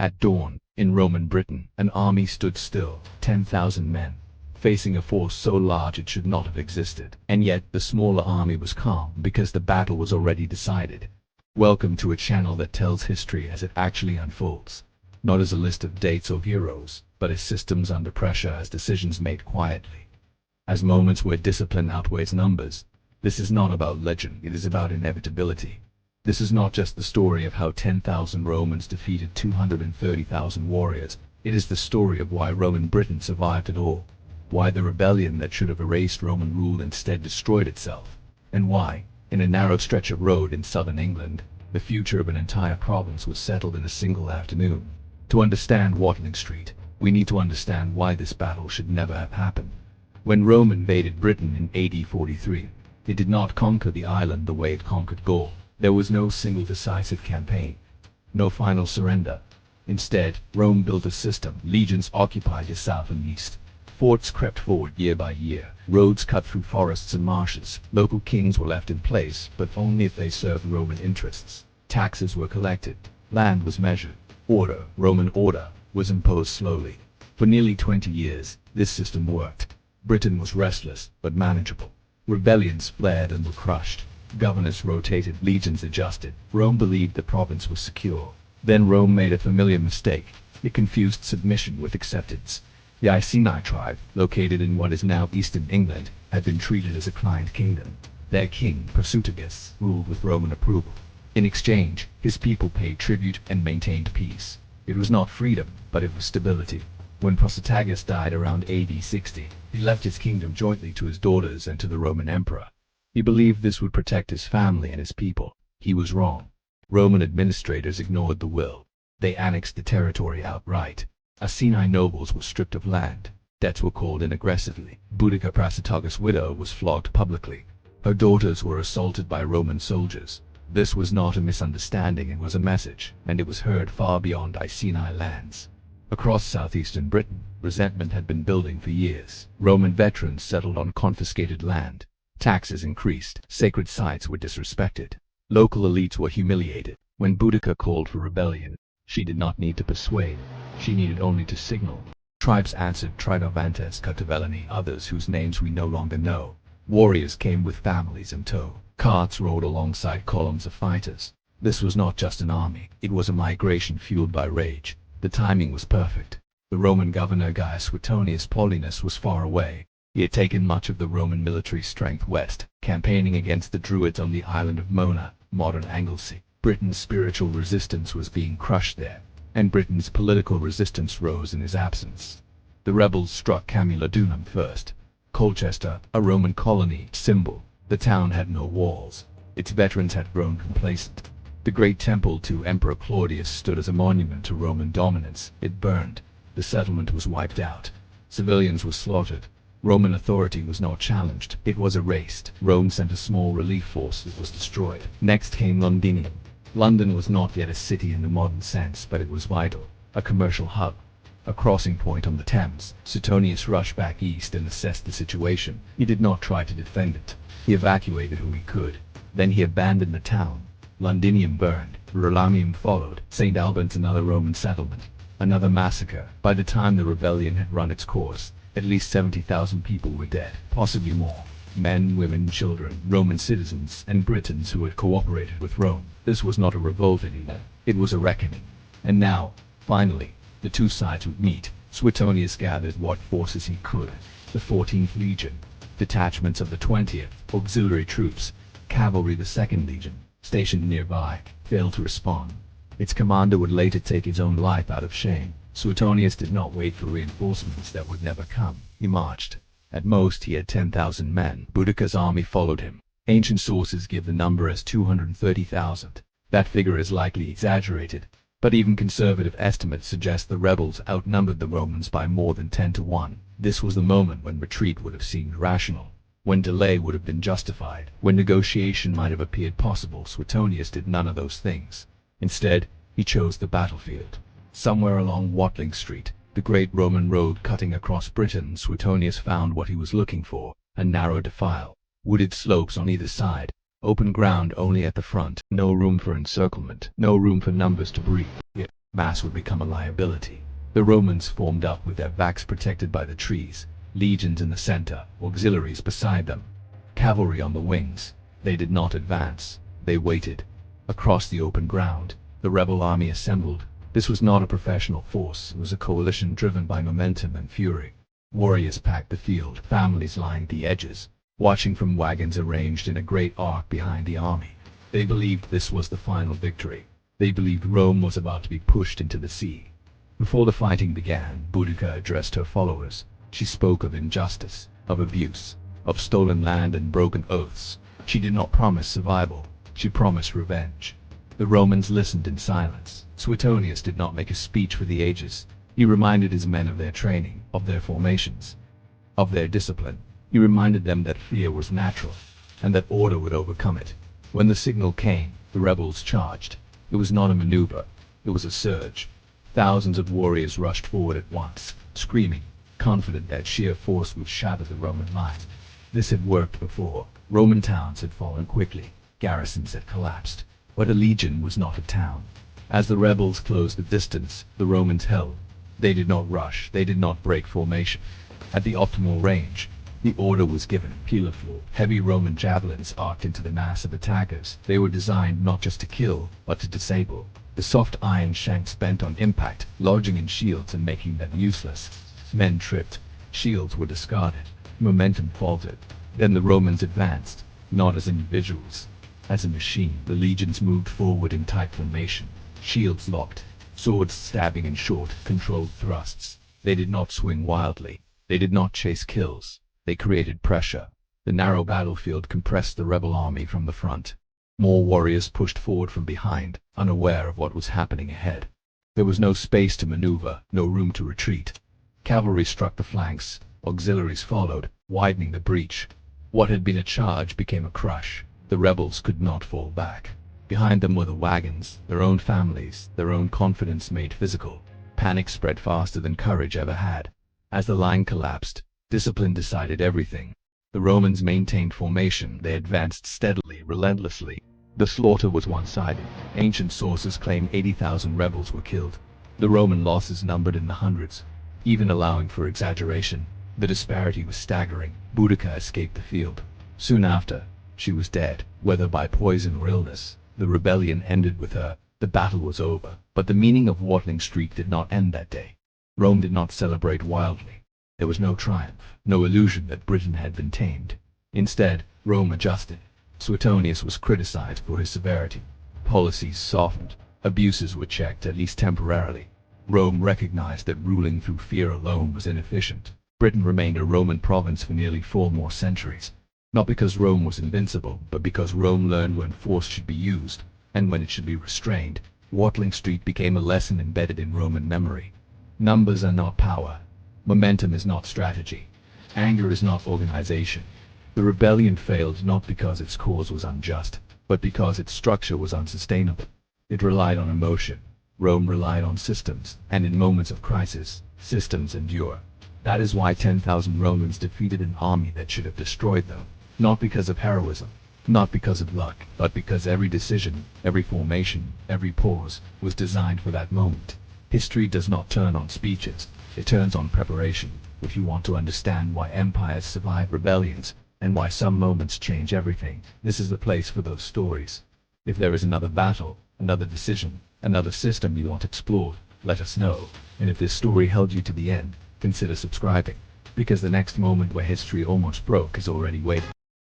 At dawn, in Roman Britain, an army stood still, 10,000 men, facing a force so large it should not have existed. And yet the smaller army was calm because the battle was already decided. Welcome to a channel that tells history as it actually unfolds, not as a list of dates or heroes, but as systems under pressure, as decisions made quietly, as moments where discipline outweighs numbers. This is not about legend, it is about inevitability. This is not just the story of how 10,000 Romans defeated 230,000 warriors. It is the story of why Roman Britain survived at all, why the rebellion that should have erased Roman rule instead destroyed itself, and why, in a narrow stretch of road in southern England, the future of an entire province was settled in a single afternoon. To understand Watling Street, we need to understand why this battle should never have happened. When Rome invaded Britain in AD 43, it did not conquer the island the way it conquered Gaul. There was no single decisive campaign, no final surrender. Instead, Rome built a system. Legions occupied the south and east. Forts crept forward year by year. Roads cut through forests and marshes. Local kings were left in place, but only if they served Roman interests. Taxes were collected. Land was measured. Order, Roman order, was imposed slowly. For nearly 20 years, this system worked. Britain was restless, but manageable. Rebellions flared and were crushed. Governors rotated, legions adjusted. Rome believed the province was secure. Then Rome made a familiar mistake. It confused submission with acceptance. The Iceni tribe, located in what is now eastern England, had been treated as a client kingdom. Their king, Boudica, ruled with Roman approval. In exchange, his people paid tribute and maintained peace. It was not freedom, but it was stability. When Boudica died around AD 60, he left his kingdom jointly to his daughters and to the Roman emperor. He believed this would protect his family and his people. He was wrong. Roman administrators ignored the will. They annexed the territory outright. Iceni nobles were stripped of land. Debts were called in aggressively. Boudica's widow was flogged publicly. Her daughters were assaulted by Roman soldiers. This was not a misunderstanding, it was a message, and it was heard far beyond Iceni lands. Across southeastern Britain, resentment had been building for years. Roman veterans settled on confiscated land. Taxes increased. Sacred sites were disrespected. Local elites were humiliated. When Boudica called for rebellion, she did not need to persuade. She needed only to signal. Tribes answered: Tridovantes, Catavellani, others whose names we no longer know. Warriors came with families in tow. Carts rode alongside columns of fighters. This was not just an army. It was a migration fueled by rage. The timing was perfect. The Roman governor Gaius Suetonius Paulinus was far away. He had taken much of the Roman military strength west, campaigning against the Druids on the island of Mona, modern Anglesey. Britain's spiritual resistance was being crushed there, and Britain's political resistance rose in his absence. The rebels struck Camulodunum first. Colchester, a Roman colony symbol. The town had no walls. Its veterans had grown complacent. The great temple to Emperor Claudius stood as a monument to Roman dominance. It burned. The settlement was wiped out. Civilians were slaughtered. Roman authority was not challenged, it was erased. Rome sent a small relief force that was destroyed. Next came Londinium. London was not yet a city in the modern sense, but it was vital. A commercial hub. A crossing point on the Thames. Suetonius rushed back east and assessed the situation. He did not try to defend it. He evacuated who he could. Then he abandoned the town. Londinium burned. Rulamium followed. St. Albans, another Roman settlement. Another massacre. By the time the rebellion had run its course, at least 70,000 people were dead, possibly more. Men, women, children, Roman citizens, and Britons who had cooperated with Rome. This was not a revolt anymore. It was a reckoning. And now, finally, the two sides would meet. Suetonius gathered what forces he could. The 14th Legion, detachments of the 20th, auxiliary troops, cavalry. The 2nd Legion, stationed nearby, failed to respond. Its commander would later take his own life out of shame. Suetonius did not wait for reinforcements that would never come. He marched. At most he had 10,000 men. Boudica's army followed him. Ancient sources give the number as 230,000. That figure is likely exaggerated, but even conservative estimates suggest the rebels outnumbered the Romans by more than 10 to 1. This was the moment when retreat would have seemed rational, when delay would have been justified, when negotiation might have appeared possible. Suetonius did none of those things. Instead, he chose the battlefield. Somewhere along Watling Street, the great Roman road cutting across Britain, Suetonius found what he was looking for: a narrow defile, wooded slopes on either side, open ground only at the front, no room for encirclement, no room for numbers to breathe. mass would become a liability. The Romans formed up with their backs protected by the trees, legions in the center, auxiliaries beside them, cavalry on the wings. They did not advance. They waited. Across the open ground, the rebel army assembled. This was not a professional force. It was a coalition driven by momentum and fury. Warriors packed the field, families lined the edges, watching from wagons arranged in a great arc behind the army. They believed this was the final victory. They believed Rome was about to be pushed into the sea. Before the fighting began, Boudica addressed her followers. She spoke of injustice, of abuse, of stolen land and broken oaths. She did not promise survival. She promised revenge. The Romans listened in silence. Suetonius did not make a speech for the ages. He reminded his men of their training, of their formations, of their discipline. He reminded them that fear was natural, and that order would overcome it. When the signal came, the rebels charged. It was not a maneuver. It was a surge. Thousands of warriors rushed forward at once, screaming, confident that sheer force would shatter the Roman line. This had worked before. Roman towns had fallen quickly. Garrisons had collapsed. But a legion was not a town. As the rebels closed the distance, the Romans held. They did not rush. They did not break formation. At the optimal range, the order was given. Pilaflu, heavy Roman javelins arced into the mass of attackers. They were designed not just to kill, but to disable. The soft iron shanks bent on impact, lodging in shields and making them useless. Men tripped. Shields were discarded. Momentum faltered. Then the Romans advanced, not as individuals, as a machine. The legions moved forward in tight formation, shields locked, swords stabbing in short, controlled thrusts. They did not swing wildly. They did not chase kills. They created pressure. The narrow battlefield compressed the rebel army from the front. More warriors pushed forward from behind, unaware of what was happening ahead. There was no space to maneuver, no room to retreat. Cavalry struck the flanks. Auxiliaries followed, widening the breach. What had been a charge became a crush. The rebels could not fall back. Behind them were the wagons, their own families, their own confidence made physical. Panic spread faster than courage ever had. As the line collapsed, discipline decided everything. The Romans maintained formation. They advanced steadily, relentlessly. The slaughter was one-sided. Ancient sources claim 80,000 rebels were killed. The Roman losses numbered in the hundreds. Even allowing for exaggeration, the disparity was staggering. Boudica escaped the field. Soon after, she was dead, whether by poison or illness. The rebellion ended with her. The battle was over. But the meaning of Watling Street did not end that day. Rome did not celebrate wildly. There was no triumph, no illusion that Britain had been tamed. Instead, Rome adjusted. Suetonius was criticized for his severity. Policies softened. Abuses were checked, at least temporarily. Rome recognized that ruling through fear alone was inefficient. Britain remained a Roman province for nearly 4 more centuries. Not because Rome was invincible, but because Rome learned when force should be used, and when it should be restrained. Watling Street became a lesson embedded in Roman memory. Numbers are not power. Momentum is not strategy. Anger is not organization. The rebellion failed not because its cause was unjust, but because its structure was unsustainable. It relied on emotion. Rome relied on systems, and in moments of crisis, systems endure. That is why 10,000 Romans defeated an army that should have destroyed them. Not because of heroism, not because of luck, but because every decision, every formation, every pause was designed for that moment. History does not turn on speeches. It turns on preparation. If you want to understand why empires survive rebellions, and why some moments change everything, this is the place for those stories. If there is another battle, another decision, another system you want explored, let us know. And if this story held you to the end, consider subscribing, because the next moment where history almost broke is already waiting.